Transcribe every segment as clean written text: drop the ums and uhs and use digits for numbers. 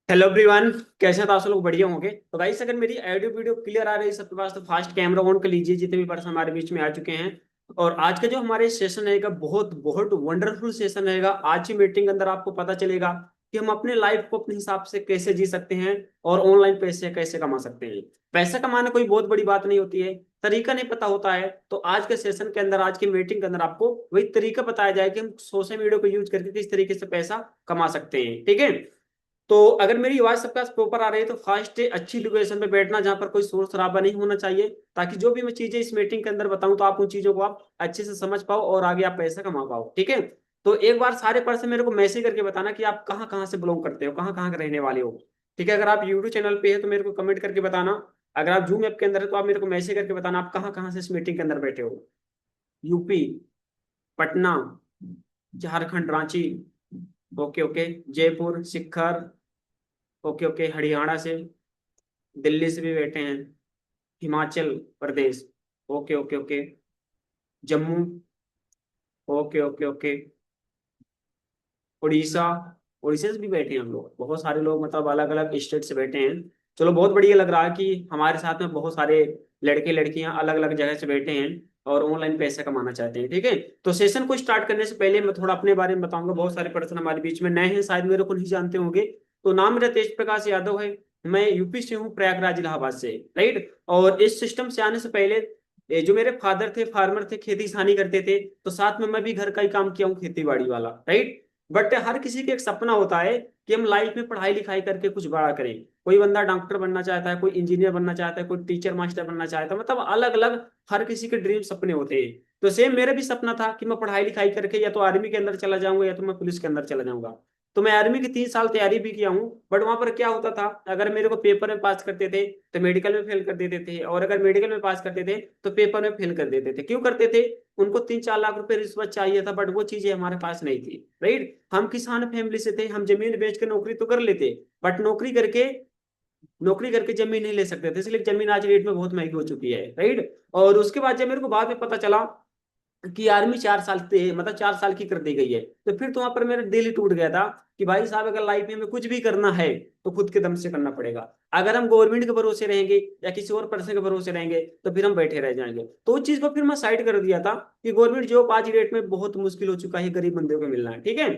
Hello everyone. कैसे हैं? तो आप सब लोग बढ़िया होंगे। तो गाइस, अगर मेरी ऑडियो वीडियो क्लियर आ रही है सबके पास तो फास्ट कैमरा ऑन कर लीजिए, जितने भी पर्सन हमारे बीच में आ चुके हैं। और आज का जो हमारे सेशन रहेगा बहुत बहुत वंडरफुल सेशन रहेगा। आज की मीटिंग के अंदर आपको पता चलेगा कि हम अपने लाइफ को अपने हिसाब से कैसे जी सकते हैं और ऑनलाइन पैसे कैसे कमा सकते हैं। पैसा कमाना कोई बहुत बड़ी बात नहीं होती है, तरीका नहीं पता होता है। तो आज के सेशन के अंदर, आज की मीटिंग के अंदर आपको वही तरीका बताया जाए कि हम सोशल मीडिया को यूज करके किस तरीके से पैसा कमा सकते हैं। ठीक है। तो अगर मेरी आवाज सबके पास प्रॉपर आ रही है तो फास्ट अच्छी लोकेशन पे बैठना जहां पर कोई शोर शराबा नहीं होना चाहिए, ताकि जो भी मैं चीजें इस मीटिंग के अंदर बताऊं तो आप उन चीजों को आप अच्छे से समझ पाओ और आगे आप पैसा कमा पाओ। ठीक है। तो एक बार सारे पर्सन मेरे को मैसेज करके बताना कि आप कहाँ कहाँ से बिलोंग करते हो, कहाँ कहाँ के रहने वाले हो। ठीक है। अगर आप यूट्यूब चैनल पे है तो मेरे को कमेंट करके बताना। अगर आप जूम ऐप के अंदर है तो आप मेरे को मैसेज करके बताना आप कहाँ कहाँ से इस मीटिंग के अंदर बैठे हो। UP, Patna, Jharkhand Ranchi, okay okay, Jaipur Shikhar, okay okay, Haryana से, दिल्ली से भी बैठे हैं, Himachal Pradesh, okay okay okay, Jammu, okay okay okay, Orissa, Orissa से भी बैठे हैं हम लोग। बहुत सारे लोग मतलब अलग अलग स्टेट से बैठे हैं। चलो, बहुत बढ़िया लग रहा है कि हमारे साथ में बहुत सारे लड़के लड़कियां अलग अलग जगह से बैठे हैं और ऑनलाइन पैसा कमाना चाहते हैं। ठीक है। तो सेशन को स्टार्ट करने से पहले मैं थोड़ा अपने बारे में बताऊंगा। बहुत सारे पर्सन हमारे बीच में नए हैं, शायद मेरे को नहीं जानते होंगे। तो नाम मेरा तेज प्रकाश यादव है। मैं यूपी से हूँ, प्रयागराज इलाहाबाद से। राइट। और इस सिस्टम से आने से पहले जो मेरे फादर थे फार्मर थे, खेती किसानी करते थे, तो साथ में मैं भी घर का ही काम किया हूँ, खेती बाड़ी वाला। राइट। बट हर किसी का एक सपना होता है कि हम लाइफ में पढ़ाई लिखाई करके कुछ बड़ा करें। कोई बंदा डॉक्टर बनना चाहता है, कोई इंजीनियर बनना चाहता है, कोई टीचर मास्टर बनना चाहता है, मतलब अलग अलग हर किसी के ड्रीम सपने होते हैं। तो सेम मेरा भी सपना था कि मैं पढ़ाई लिखाई करके या तो आर्मी के अंदर चला जाऊंगा या तो मैं पुलिस के अंदर चला जाऊंगा। तो मैं आर्मी की 3 साल तैयारी भी किया हूँ। बट वहां पर क्या होता था, अगर मेरे को पेपर में पास करते थे तो मेडिकल में फेल कर देते थे, और अगर मेडिकल में पास करते थे तो पेपर में फेल कर देते थे। क्यों करते थे? उनको 3-4 लाख रुपए रिश्वत चाहिए था, बट वो चीजें हमारे पास नहीं थी। राइट। हम किसान फैमिली से थे, हम जमीन बेच के नौकरी तो कर लेते, बट नौकरी करके जमीन नहीं ले सकते थे, इसलिए जमीन आज रेट में बहुत महंगी हो चुकी है। राइट। और उसके बाद जब मेरे को बाद में पता चला कि आर्मी 4 साल से मतलब 4 साल की कर दी गई है, तो फिर तो वहां पर मेरा दिल ही टूट गया था कि भाई साहब, अगर लाइफ में हमें कुछ भी करना है तो खुद के दम से करना पड़ेगा। अगर हम गवर्नमेंट के भरोसे रहेंगे या किसी और पर्सन के भरोसे रहेंगे तो फिर हम बैठे रह जाएंगे। तो उस चीज को फिर मैं साइड कर दिया था कि गवर्नमेंट जॉब आज की डेट में बहुत मुश्किल हो चुका है गरीब बंदे को मिलना है। ठीक है।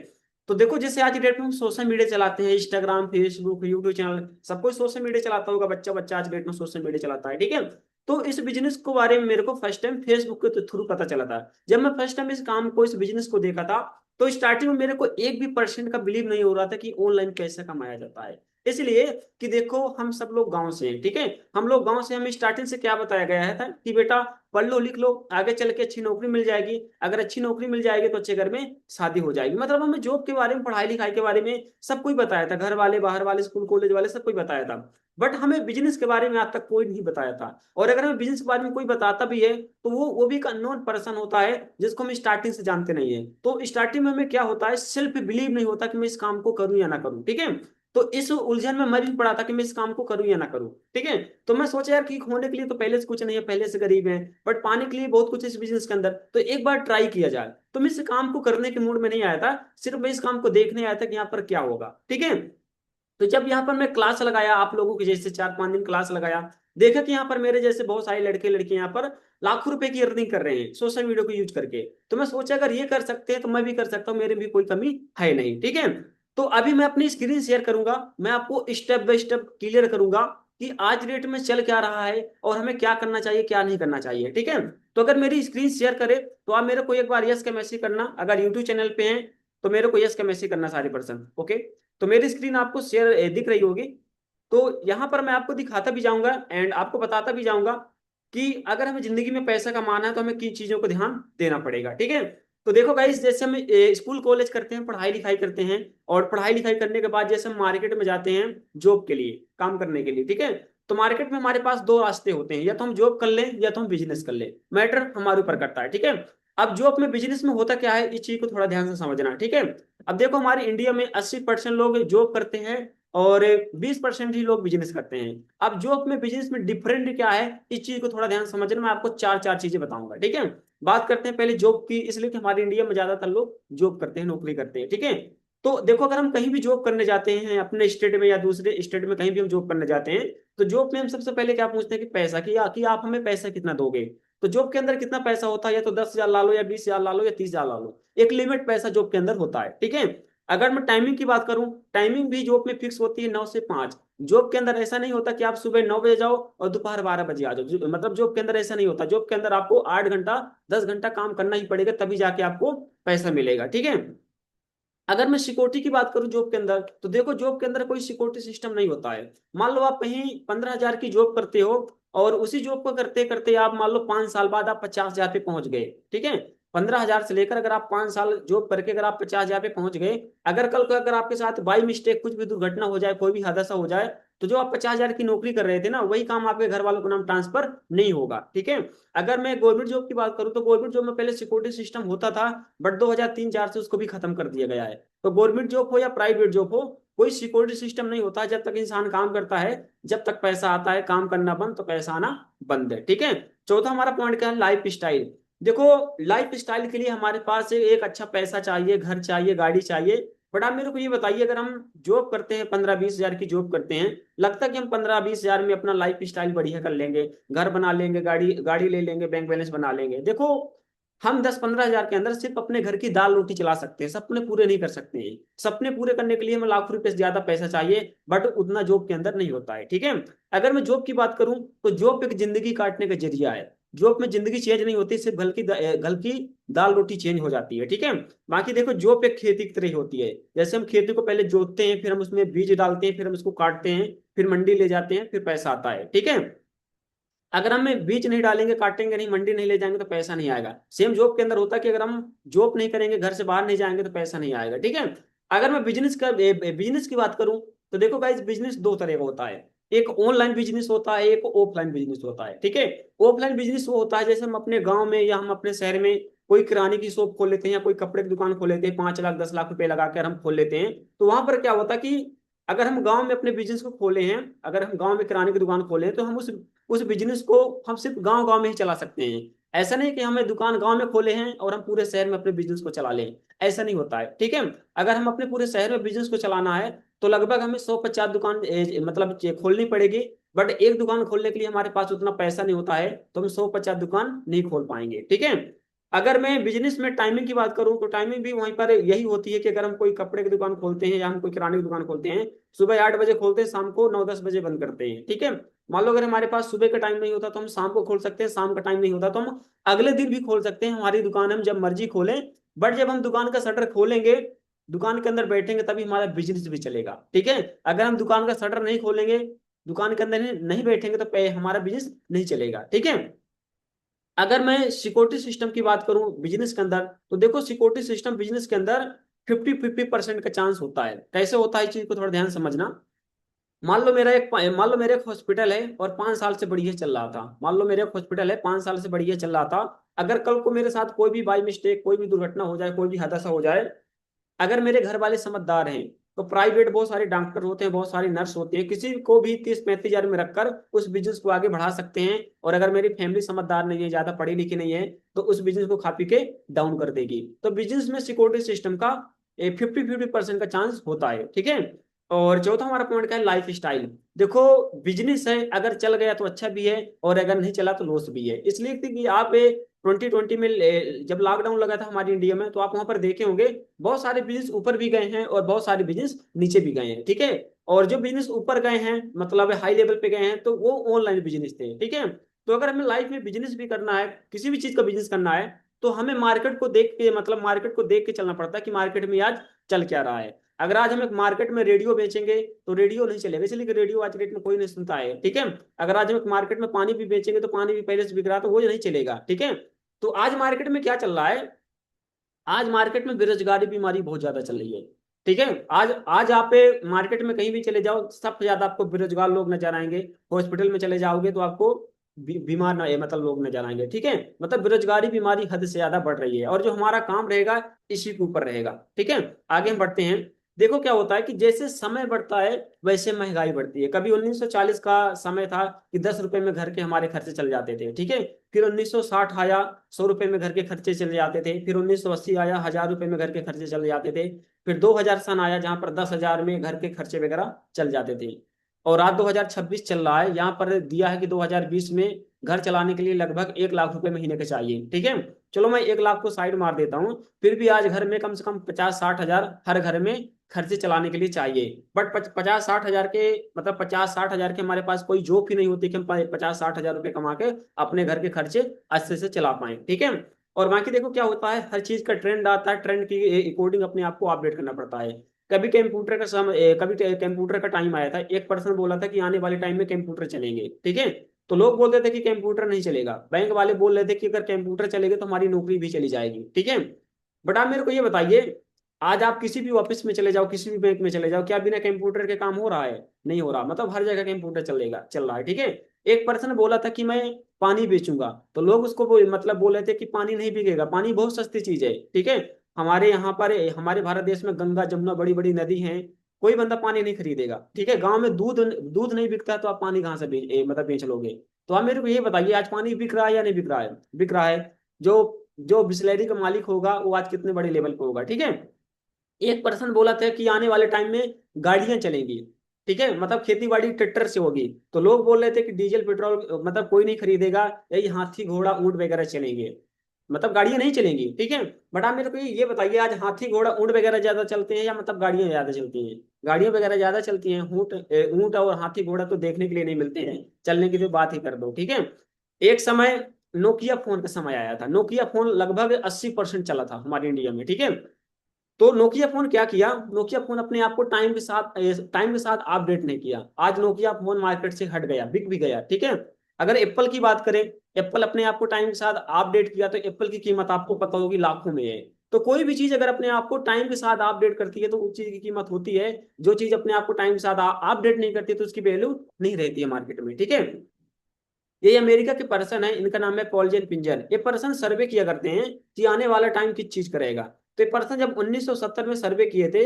तो देखो, जैसे आज की डेट में हम सोशल मीडिया चलाते हैं, इंस्टाग्राम, फेसबुक, यूट्यूब चैनल, सब कोई सोशल मीडिया चलाता होगा। बच्चा बच्चा आज की डेट में सोशल मीडिया चलाता है। ठीक है। तो इस बिजनेस को बारे में मेरे को फर्स्ट टाइम फेसबुक के थ्रू पता चला था। जब मैं फर्स्ट टाइम इस काम को, इस बिजनेस को देखा था, तो स्टार्टिंग में मेरे को एक भी परसेंट का बिलीव नहीं हो रहा था कि ऑनलाइन कैसे कमाया जाता है। इसलिए कि देखो, हम सब लोग गांव से हैं। ठीक है। हम लोग गांव से, हमें स्टार्टिंग से क्या बताया गया है था कि बेटा पढ़ लो लिख लो, आगे चल के अच्छी नौकरी मिल जाएगी, अगर अच्छी नौकरी मिल जाएगी तो अच्छे घर में शादी हो जाएगी। मतलब हमें जॉब के बारे में, पढ़ाई लिखाई के बारे में सब कुछ बताया था, घर वाले, बाहर वाले, स्कूल कॉलेज वाले, सब कुछ बताया था। बट हमें बिजनेस के बारे में आज तक कोई नहीं बताया था। और अगर हमें बिजनेस के बारे में कोई बताता भी है तो वो भी एक अननोन पर्सन होता है जिसको हम स्टार्टिंग से जानते नहीं है। तो स्टार्टिंग में हमें क्या होता है, सेल्फ बिलीव नहीं होता कि मैं इस काम को करूं या ना करूं। ठीक है। तो इस उलझन में मैं भी पड़ा था कि मैं इस काम को करूं या ना करूं। ठीक है। तो मैं सोचा यार कि होने के लिए तो पहले से कुछ नहीं है, पहले से गरीब है, बट पाने के लिए बहुत कुछ है इस बिजनेस के अंदर, तो एक बार ट्राई किया जाए। तो मैं इस काम को करने के मूड में नहीं आया था, सिर्फ मैं इस काम को देखने आया था कि यहाँ पर क्या होगा। ठीक है। तो जब यहाँ पर मैं क्लास लगाया, आप लोगों की जैसे 4-5 दिन क्लास लगाया, देखा कि यहाँ पर मेरे जैसे बहुत सारे लड़के लड़कियां यहाँ पर लाखों रुपए की अर्निंग कर रहे हैं सोशल मीडिया को यूज करके। तो मैं सोचा अगर ये कर सकते हैं तो मैं भी कर सकता हूँ, मेरे भी कोई कमी है नहीं। ठीक है। तो अभी मैं अपनी स्क्रीन शेयर करूंगा, मैं आपको स्टेप बाय स्टेप क्लियर करूंगा कि आज डेट में चल क्या रहा है और हमें क्या करना चाहिए क्या नहीं करना चाहिए। ठीक है। तो अगर मेरी स्क्रीन शेयर करे तो आप मेरे को एक बार यस का मैसेज करना। अगर यूट्यूब चैनल पे हैं तो मेरे को यस का मैसेज करना सारे पर्सन। ओके। तो मेरी स्क्रीन आपको शेयर दिख रही होगी। तो यहां पर मैं आपको दिखाता भी जाऊंगा एंड आपको बताता भी जाऊंगा कि अगर हमें जिंदगी में पैसा कमाना है तो हमें किन चीजों को ध्यान देना पड़ेगा। ठीक है। तो देखो गाइस, जैसे हम स्कूल कॉलेज करते हैं, पढ़ाई लिखाई करते हैं, और पढ़ाई लिखाई करने के बाद जैसे हम मार्केट में जाते हैं जॉब के लिए, काम करने के लिए। ठीक है। तो मार्केट में हमारे पास दो रास्ते होते हैं, या तो हम जॉब कर लें या तो हम बिजनेस कर लें, मैटर हमारे ऊपर करता है। ठीक है। अब जॉब में, बिजनेस में होता क्या है, इस चीज को थोड़ा ध्यान से समझना। ठीक है। अब देखो, हमारे इंडिया में 80% लोग जॉब करते हैं और 20% ही लोग बिजनेस करते हैं। अब जॉब में बिजनेस में डिफरेंट क्या है, इस चीज को थोड़ा ध्यान से समझना। मैं आपको चार चार चीजें बताऊंगा। ठीक है। बात करते हैं पहले जॉब की, इसलिए कि हमारे इंडिया में ज्यादातर लोग जॉब करते हैं, नौकरी करते हैं। ठीक है। तो देखो अगर हम कहीं भी जॉब करने जाते हैं अपने स्टेट में या दूसरे स्टेट में, कहीं भी हम जॉब करने जाते हैं, तो जॉब में हम सबसे पहले क्या पूछते हैं कि पैसा, कि आप हमें पैसा कितना दोगे। तो जॉब के अंदर कितना पैसा होता है, या तो 10,000 ला लो, या 20,000 ला लो, या 30,000 ला लो, एक लिमिट पैसा जॉब के अंदर होता है, ठीक है। अगर मैं टाइमिंग की बात करूं, टाइमिंग भी जॉब में फिक्स होती है 9 से 5। जॉब के अंदर ऐसा नहीं होता कि आप सुबह 9 बजे जाओ और दोपहर 12 बजे आ जाओ, मतलब जॉब के अंदर ऐसा नहीं होता। जॉब के अंदर आपको 8 घंटा 10 घंटा काम करना ही पड़ेगा, तभी जाके आपको पैसा मिलेगा, ठीक है। अगर मैं सिक्योरिटी की बात करूं जॉब के अंदर, तो देखो जॉब के अंदर कोई सिक्योरिटी सिस्टम नहीं होता है। मान लो आप कहीं 15,000 की जॉब करते हो, और उसी जॉब को करते करते आप मान लो 5 साल बाद आप 50,000 पे पहुंच गए, ठीक है। 15,000 से लेकर अगर आप 5 साल जॉब करके अगर आप 50,000 पे पहुंच गए, अगर कल को अगर आपके साथ बाई मिस्टेक कुछ भी दुर्घटना हो जाए, कोई भी हादसा हो जाए, तो जो आप 50,000 की नौकरी कर रहे थे ना, वही काम आपके घर वालों को नाम ट्रांसफर नहीं होगा, ठीक है। अगर मैं गवर्नमेंट जॉब की बात करूं, तो गवर्नमेंट जॉब में पहले सिक्योरिटी सिस्टम होता था, बट 2003-4 से उसको भी खत्म कर दिया गया है। तो गवर्नमेंट जॉब हो या प्राइवेट जॉब हो, कोई सिक्योरिटी सिस्टम नहीं होता जब तक इंसान काम करता है। जब तक पैसा आता है, काम करना बंद तो पैसा आना बंद है, ठीक है। चौथा हमारा पॉइंट क्या है, लाइफ स्टाइल। देखो लाइफ स्टाइल के लिए हमारे पास एक अच्छा पैसा चाहिए, घर चाहिए, गाड़ी चाहिए। बट आप मेरे को ये बताइए, अगर हम जॉब करते हैं 15-20 हजार की जॉब करते हैं, लगता है कि हम 15-20 हजार में अपना लाइफ स्टाइल बढ़िया कर लेंगे, घर बना लेंगे, गाड़ी गाड़ी ले लेंगे, बैंक बैलेंस बना लेंगे। देखो हम 10-15 हजार के अंदर सिर्फ अपने घर की दाल रोटी चला सकते हैं, सपने पूरे नहीं कर सकते हैं। सपने पूरे करने के लिए हमें लाखों रुपए से ज्यादा पैसा चाहिए, बट उतना जॉब के अंदर नहीं होता है, ठीक है। अगर मैं जॉब की बात करूं, तो जॉब एक जिंदगी काटने का जरिया है। जॉब में जिंदगी चेंज नहीं होती, सिर्फ घर की दाल रोटी चेंज हो जाती है, ठीक है। बाकी देखो जॉब एक खेती की तरह होती है। जैसे हम खेती को पहले जोतते हैं, फिर हम उसमें बीज डालते हैं, फिर हम उसको काटते हैं, फिर मंडी ले जाते हैं, फिर पैसा आता है, ठीक है। अगर हम बीज नहीं डालेंगे, काटेंगे नहीं, मंडी नहीं ले जाएंगे, तो पैसा नहीं आएगा। सेम जॉब के अंदर होता है कि अगर हम जॉब नहीं करेंगे, घर से बाहर नहीं जाएंगे, तो पैसा नहीं आएगा, ठीक है। अगर मैं बिजनेस की बात करूं, तो देखो गाइस बिजनेस दो तरह का होता है। एक ऑनलाइन बिजनेस होता है, एक ऑफलाइन बिजनेस होता है, ठीक है। ऑफलाइन बिजनेस वो होता है जैसे हम अपने गांव में या हम अपने शहर में कोई किराने की शॉप खोल लेते हैं, या कोई कपड़े की दुकान खोल लेते हैं, 5 लाख 10 लाख रुपए लगाकर हम खोल लेते हैं। तो वहां पर क्या होता है कि अगर हम गांव में अपने बिजनेस को खोले हैं, अगर हम गांव में किराने की दुकान खोले हैं, तो हम उस बिजनेस को हम सिर्फ गांव गांव में ही चला सकते हैं। ऐसा नहीं कि हमें दुकान गांव में खोले हैं और हम पूरे शहर में अपने बिजनेस को चला लें, ऐसा नहीं होता है, ठीक है। अगर हम अपने पूरे शहर में बिजनेस को चलाना है, तो लगभग हमें 150 दुकान मतलब खोलनी पड़ेगी। बट एक दुकान खोलने के लिए हमारे पास उतना पैसा नहीं होता है, तो हम 150 दुकान नहीं खोल पाएंगे, ठीक है। अगर मैं बिजनेस में टाइमिंग की बात करूं, तो टाइमिंग भी वहीं पर यही होती है कि अगर हम कोई कपड़े की दुकान खोलते हैं या हम कोई किराने की दुकान खोलते हैं, सुबह 8 बजे खोलते हैं, शाम को 9-10 बजे बंद करते हैं, ठीक है। मान लो अगर हमारे पास सुबह का टाइम नहीं होता, तो हम शाम को खोल सकते हैं, शाम का टाइम नहीं होता तो हम अगले दिन भी खोल सकते हैं। हमारी दुकान हम जब मर्जी खोलें, बट जब हम दुकान का शटर खोलेंगे, दुकान के अंदर बैठेंगे, तभी हमारा बिजनेस भी चलेगा, ठीक है। अगर हम दुकान का शटर नहीं खोलेंगे, दुकान के अंदर नहीं बैठेंगे, तो हमारा बिजनेस नहीं चलेगा, ठीक है। अगर मैं सिक्योरिटी सिस्टम की बात करूं बिजनेस के अंदर, तो देखो सिक्योरिटी सिस्टम बिजनेस के अंदर 50-50% का चांस होता है। कैसे होता है, इस चीज को थोड़ा ध्यान समझना। मान लो मेरा एक हॉस्पिटल है और 5 साल से बढ़िया चल रहा था। मान लो मेरा एक हॉस्पिटल है, 5 साल से बढ़िया चल रहा था। अगर कल को मेरे साथ कोई भी बाई मिस्टेक कोई भी दुर्घटना हो जाए, कोई भी हादसा हो जाए, अगर मेरे घर वाले समझदार हैं, तो प्राइवेट बहुत सारे डॉक्टर होते हैं, बहुत सारी नर्स होती है, किसी को भी 30-35 हजार में रखकर उस बिजनेस को आगे बढ़ा सकते हैं। और अगर मेरी फैमिली समझदार नहीं है, ज्यादा पढ़ी लिखी नहीं है, तो उस बिजनेस को खा पी के डाउन कर देगी। तो बिजनेस में सिक्योरिटी सिस्टम का 50-50% का चांस होता है, ठीक है। और चौथा हमारा पॉइंट क्या है, लाइफ स्टाइल। देखो बिजनेस है, अगर चल गया तो अच्छा भी है, और अगर नहीं चला तो लॉस भी है। इसलिए कि आप 2020 में जब लॉकडाउन लगा था हमारी इंडिया में, तो आप वहां पर देखे होंगे बहुत सारे बिजनेस ऊपर भी गए हैं और बहुत सारे बिजनेस नीचे भी गए हैं, ठीक है। और जो बिजनेस ऊपर गए हैं, मतलब हाई लेवल पे गए हैं, तो वो ऑनलाइन बिजनेस थे, ठीक है। तो अगर हमें लाइफ में बिजनेस भी करना है, किसी भी चीज का बिजनेस करना है, तो हमें मार्केट को देख के, मतलब मार्केट को देख के चलना पड़ता है कि मार्केट में आज चल क्या रहा है। अगर आज हम एक मार्केट में रेडियो बेचेंगे, तो रेडियो नहीं चलेगा, इसलिए कि रेडियो आज के डेट में कोई नहीं सुनता है, ठीक है। अगर आज हम एक मार्केट में पानी भी बेचेंगे, तो पानी भी पहले से बिक रहा है, तो वो नहीं चलेगा, ठीक है। तो आज मार्केट में क्या चल रहा है, आज मार्केट में बेरोजगारी बीमारी बहुत ज्यादा चल रही है, ठीक है। आज आज आप मार्केट में कहीं भी चले जाओ, सबसे ज्यादा आपको बेरोजगार लोग नजर आएंगे। हॉस्पिटल में चले जाओगे तो आपको बीमार ना मतलब लोग नजर आएंगे, ठीक है। मतलब बेरोजगारी बीमारी हद से ज्यादा बढ़ रही है, और जो हमारा काम रहेगा इसी के ऊपर रहेगा, ठीक है। आगे हम बढ़ते हैं। देखो क्या होता है कि जैसे समय बढ़ता है वैसे महंगाई बढ़ती है। कभी 1940 का समय था कि 10 रुपए में घर के हमारे खर्चे चल जाते थे, ठीक है। फिर 1960 आया, 100 रुपए में घर के खर्चे चले जाते थे। फिर 1980 आया, 1000 रुपए में घर के खर्चे चले जाते थे। फिर 2000 सन आया जहां पर 10,000 में घर के खर्चे वगैरह चल जाते थे। और आज 2026 चल रहा है, यहाँ पर दिया है कि 2020 में घर चलाने के लिए लगभग 1 लाख रुपए महीने के चाहिए, ठीक है। चलो मैं 1 लाख को साइड मार देता हूँ, फिर भी आज घर में कम से कम 50-60 हजार हर घर में खर्चे चलाने के लिए चाहिए। बट 50-60 हजार के, मतलब 50-60 हजार के हमारे पास कोई जॉब ही नहीं होती कि हम 50-60 हजार रुपए कमा के अपने घर के खर्चे अच्छे से चला पाए, ठीक है। और बाकी देखो क्या होता है, हर चीज का ट्रेंड आता है, ट्रेंड की अकॉर्डिंग अपने आप को अपडेट करना पड़ता है। कभी कंप्यूटर का समय, कभी कंप्यूटर का टाइम आया था, एक पर्सन बोला था कि आने वाले टाइम में कंप्यूटर चलेंगे, ठीक है। तो लोग बोलते थे कि कंप्यूटर नहीं चलेगा, बैंक वाले बोल रहे थे कि अगर कंप्यूटर चलेगा तो हमारी नौकरी भी चली जाएगी, ठीक है। बट आप मेरे को ये बताइए, आज आप किसी भी ऑफिस में चले जाओ, किसी भी बैंक में चले जाओ, क्या बिना कंप्यूटर के काम हो रहा है? नहीं हो रहा, मतलब हर जगह कंप्यूटर चल रहा है, ठीक है। एक पर्सन बोला था कि मैं पानी बेचूंगा, तो लोग उसको मतलब बोल रहे थे कि पानी नहीं बिकेगा, पानी बहुत सस्ती चीज है, ठीक है। हमारे यहाँ पर, हमारे भारत देश में गंगा जमुना बड़ी बड़ी नदी हैं, कोई बंदा पानी नहीं खरीदेगा, ठीक है। गांव में दूध दूध नहीं बिकता तो आप पानी कहाँ से मतलब बेच लोगे? तो आप मेरे को ये बताइए, आज पानी बिक रहा है या नहीं बिक रहा है? बिक रहा है। जो जो बिस्लरी का मालिक होगा वो आज कितने बड़े लेवल पे होगा, ठीक है। एक पर्सन बोला था कि आने वाले टाइम में गाड़ियां चलेंगी, ठीक है, मतलब खेती बाड़ी ट्रैक्टर से होगी। तो लोग बोल रहे थे कि डीजल पेट्रोल मतलब कोई नहीं खरीदेगा, यही हाथी घोड़ा ऊंट वगैरह चलेंगे, मतलब गाड़ियां नहीं चलेंगी, ठीक है। बट आप मेरे को ये बताइए, आज हाथी घोड़ा ऊंट वगैरह ज्यादा चलते हैं या मतलब गाड़ियां ज्यादा चलती हैं? गाड़ियां वगैरह ज्यादा चलती हैं, ऊंट और हाथी घोड़ा तो देखने के लिए नहीं मिलते हैं, चलने की तो बात ही कर दो, ठीक है। एक समय नोकिया फोन का समय आया था, नोकिया फोन लगभग 80% चला था हमारे इंडिया में, ठीक है। तो नोकिया फोन क्या किया, नोकिया फोन अपने आप को टाइम के साथ अपडेट नहीं किया। आज नोकिया फोन मार्केट से हट गया, बिक भी गया, ठीक है। अगर एप्पल की बात करें, एप्पल अपने आप को टाइम के साथ अपडेट किया तो एप्पल की कीमत आपको पता होगी लाखों में है। तो कोई भी चीज अगर अपने आप को टाइम के साथ अपडेट करती है तो उस चीज की कीमत होती है। जो चीज अपने आप को टाइम के साथ अपडेट नहीं करती तो उसकी वैल्यू नहीं रहती है मार्केट में, ठीक है। ये अमेरिका के पर्सन है, इनका नाम है कॉल्जन पिंजर। ये पर्सन सर्वे किया करते हैं कि आने वाला टाइम किस चीज करेगा। तो ये पर्सन जब 1970 में सर्वे किए थे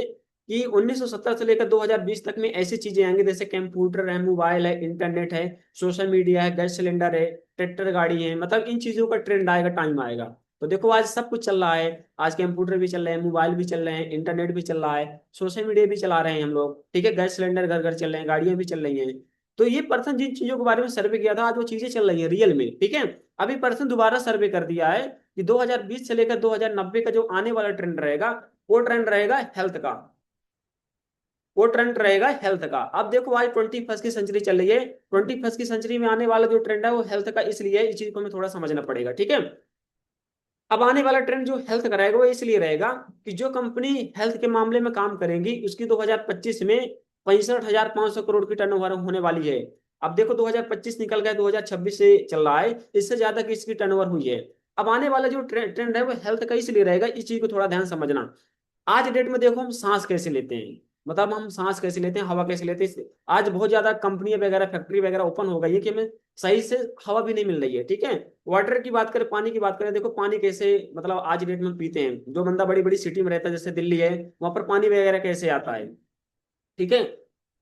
कि 1970 से लेकर 2020 तक में ऐसी चीजें आएंगी जैसे कंप्यूटर है, मोबाइल है, इंटरनेट है, सोशल मीडिया है, गैस सिलेंडर है, ट्रैक्टर गाड़ी है, मतलब इन चीजों का ट्रेंड आएगा, टाइम आएगा। तो देखो आज सब कुछ चल रहा है, आज कंप्यूटर भी चल रहे हैं, मोबाइल भी चल रहे हैं, इंटरनेट भी चल रहा है, सोशल मीडिया भी चला रहे हैं हम लोग, ठीक है, गैस सिलेंडर घर घर चल रहे हैं, गाड़ियां भी चल रही हैं। तो ये पर्सन जिन चीजों के बारे में सर्वे किया था आज वो चीजें चल रही है रियल में, ठीक है। अभी पर्सन दोबारा सर्वे कर दिया है कि 2020 से लेकर 2090 का जो आने वाला ट्रेंड रहेगा, वो ट्रेंड रहेगा हेल्थ का, वो ट्रेंड रहेगा हेल्थ का। अब देखो आज 21st की सेंचुरी चल रही है, 21st की सेंचुरी में आने वाला जो ट्रेंड है वो हेल्थ का, इसलिए इस चीज को हमें थोड़ा समझना पड़ेगा, ठीक है। अब आने वाला ट्रेंड जो हेल्थ का रहेगा वो इसलिए रहेगा कि जो कंपनी हेल्थ के मामले में काम करेंगी उसकी 2025 में 65,500 करोड़ की टर्नओवर होने वाली है। अब देखो 2025 निकल गया, 2026 से चल रहा है, इससे ज्यादा की इसकी टर्नओवर हुई है। अब आने वाला जो ट्रेंड है वो हेल्थ का इसलिए रहेगा, इस चीज को थोड़ा ध्यान समझना। आज डेट में देखो हम सांस कैसे लेते हैं, मतलब हम सांस कैसे लेते हैं, हवा कैसे लेते हैं। आज बहुत ज्यादा कंपनी वगैरह, फैक्ट्री वगैरह ओपन हो गई है कि हमें सही से हवा भी नहीं मिल रही है, ठीक है। वाटर की बात करें, पानी की बात करें, देखो पानी कैसे, मतलब आज डेट में हम पीते हैं। जो बंदा बड़ी बड़ी सिटी में रहता है जैसे दिल्ली है, वहां पर पानी वगैरह कैसे आता है, ठीक है।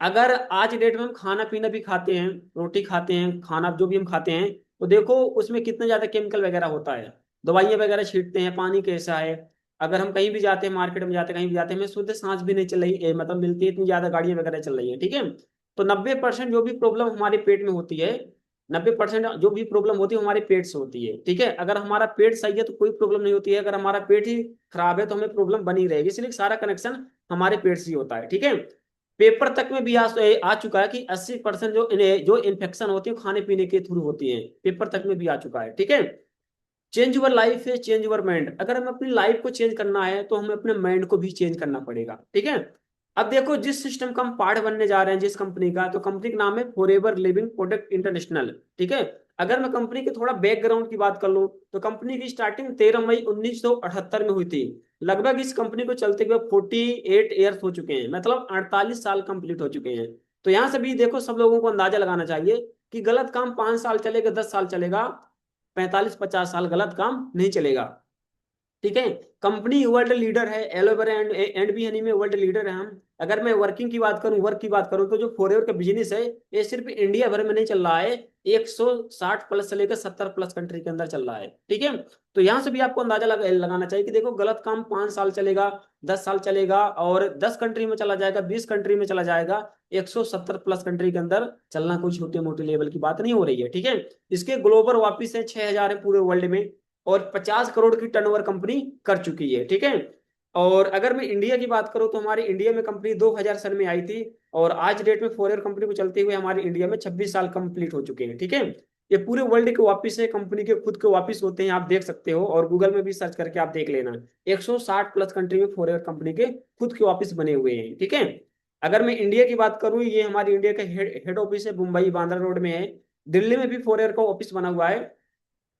अगर आज डेट में हम खाना पीना भी खाते हैं, रोटी खाते हैं, खाना जो भी हम खाते हैं, तो देखो उसमें कितना ज्यादा केमिकल वगैरह होता है, दवाइयाँ वगैरह छींटते हैं, पानी कैसा है। अगर हम कहीं भी जाते हैं, मार्केट में जाते हैं, कहीं भी जाते हैं, हमें शुद्ध सांस भी नहीं चल रही मतलब मिलती है, इतनी ज्यादा गाड़ियां वगैरह चल रही है, ठीक है। तो 90% जो भी प्रॉब्लम हमारे पेट में होती है, 90% जो भी प्रॉब्लम होती है वो हमारे पेट से होती है, ठीक है। अगर हमारा पेट सही है तो कोई प्रॉब्लम नहीं होती है, अगर हमारा पेट ही खराब है तो हमें प्रॉब्लम बनी रहेगी, इसलिए सारा कनेक्शन हमारे पेट से ही होता है, ठीक है। पेपर तक में भी आ चुका है कि 80% जो इन्फेक्शन होती है खाने पीने के थ्रू होती है, पेपर तक में भी आ चुका है, ठीक है। चेंज योर लाइफ है, चेंज योर माइंड। अगर हमें अपनी लाइफ को चेंज करना है तो हमें अपने माइंड को भी चेंज करना पड़ेगा, ठीक है। अब देखो जिस सिस्टम का हम पार्ट बनने जा रहे हैं, जिस कंपनी का, तो कंपनी का नाम है फॉरएवर लिविंग प्रोडक्ट इंटरनेशनल, ठीक है। अगर मैं कंपनी के थोड़ा बैकग्राउंड की बात कर लूं तो कंपनी की स्टार्टिंग 13 मई 1978 में हुई थी। लगभग इस कंपनी को चलते हुए 48 ईयर्स हो चुके हैं, मतलब 48 साल कंप्लीट हो चुके हैं। तो यहां से भी देखो सब लोगों को अंदाजा लगाना चाहिए कि गलत काम 5 साल चलेगा, 10 साल चलेगा, 45-50 साल गलत काम नहीं चलेगा। ठीक है। कंपनी वर्ल्ड लीडर है, एलोवेरा एंड बी हनी में वर्ल्ड लीडर है हम। अगर मैं वर्किंग की बात करूं, वर्क की बात करूं, तो जो फॉरएवर का बिजनेस है ये सिर्फ इंडिया भर में नहीं चल रहा है, 160 प्लस से लेकर 70 प्लस कंट्री के अंदर चल रहा है। ठीक है। तो यहाँ से भी आपको अंदाजा लगाना चाहिए कि देखो गलत काम 5 साल चलेगा, 10 साल चलेगा, और 10 कंट्री में चला जाएगा, 20 कंट्री में चला जाएगा, 170 प्लस कंट्री के अंदर चलना कोई छोटे मोटे लेवल की बात नहीं हो रही है। ठीक है। इसके ग्लोबल वापिस है 6,000 है पूरे वर्ल्ड में, और 50 करोड़ की टर्नओवर कंपनी कर चुकी है। ठीक है। और अगर मैं इंडिया की बात करूं तो हमारी इंडिया में कंपनी 2000 सन में आई थी, और आज डेट में फॉरएवर कंपनी को चलते हुए हमारे इंडिया में 26 साल कंप्लीट हो चुके हैं। ठीक है। ये पूरे वर्ल्ड के वापिस है, कंपनी के खुद के वापिस होते हैं, आप देख सकते हो, और गूगल में भी सर्च करके आप देख लेना। 160 प्लस कंट्री में फॉरएवर कंपनी के खुद के वापिस बने हुए हैं। ठीक है। अगर मैं इंडिया की बात करूं, ये हमारी इंडिया का हेड ऑफिस है, मुंबई बांद्रा रोड में है। दिल्ली में भी फॉरएवर का ऑफिस बना हुआ है।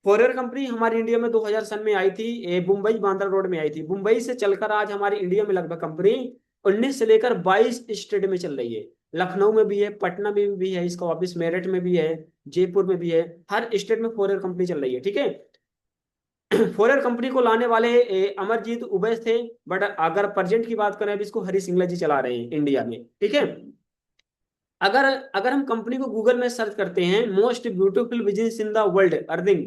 फॉरएवर कंपनी हमारी इंडिया में 2000 सन में आई थी, मुंबई बांद्रा रोड में आई थी। मुंबई से चलकर आज हमारी इंडिया में लगभग कंपनी 19 से लेकर 22 स्टेट में चल रही है। लखनऊ में भी है, पटना में भी है इसका ऑफिस, मेरठ में भी है, जयपुर में भी है। हर स्टेट में फॉरएवर कंपनी चल रही है। ठीक है। फॉरएवर कंपनी को लाने वाले अमरजीत उबैस थे, बट अगर प्रेजेंट की बात करें अभी इसको हरी सिंगला जी चला रहे हैं इंडिया में। ठीक है। अगर अगर हम कंपनी को गूगल में सर्च करते हैं, most beautiful business in the world earning,